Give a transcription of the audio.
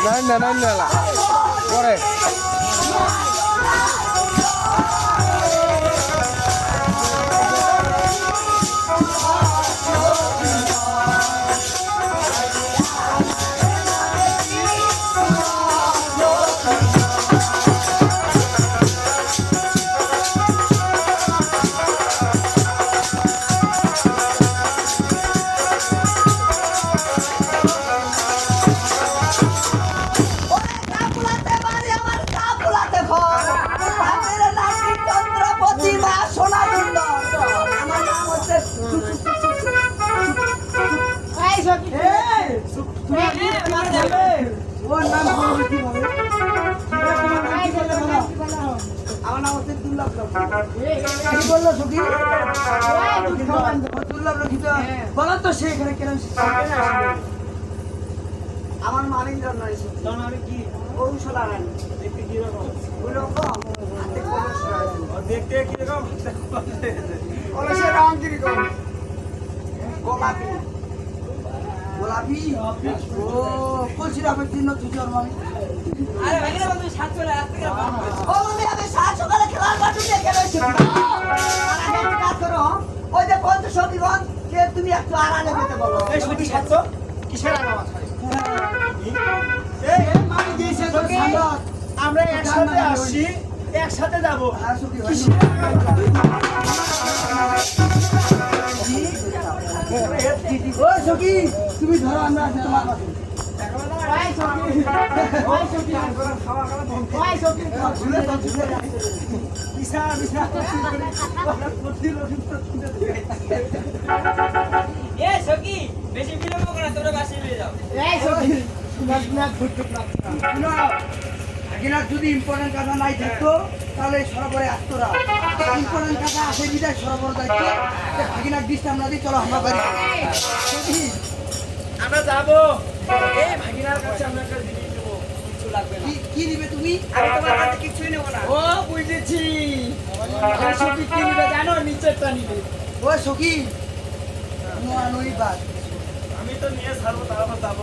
Nanda Pore. বলো তো সেখানে কেন আমার মানিন্দ্র নয় কি কৌশলা রানী দেখতে কিরকম দেখতে কিরকম কলসের রং কিরকম গোলাপি গোলাপি ও কলসির আপনি চিহ্ন তুই জন্মাবি আরে ভাইরা তুমি সাত চলে আসতে গেল ও আমি সাত সকালে খেলার মাঠে নিয়ে গেছি আরে কাজ করো ওই যে বন্ধু সতীগঞ্জ কে তুমি একটু আড়ালে যেতে বলো এই সতী সাতশো কিসের আড়াল এই মানে দিয়েছে তো আমরা একসাথে আসি একসাথে যাবো ও সখী তুমি ধরো আমরা আছি তোমার কাছে বেশি বিলম্ব করে তোমরা বাসে নিয়ে যাও ভাগিনার যদি ইম্পর্টেন্ট কথা নাই থাকতো তাহলে সরবরে আসতো না ইম্পর্টেন্ট কথা আছে বিদায় সরবর দায়িত্ব ভাগিনার ডিস্টার্ব না দিয়ে চলো আমরা বাড়ি আমরা যাবো এই ভাগিনার কাছে আমরা একটা জিনিস দেবো কিছু লাগবে না কি নিবে তুমি আমি তোমার কাছে কিছুই নেব না ও বুঝেছি সখী কি নিবে জানো নিচেরটা নিবে ও সখী নোয়া নই বাদ আমি তো নিয়ে ছাড়বো তারপর যাবো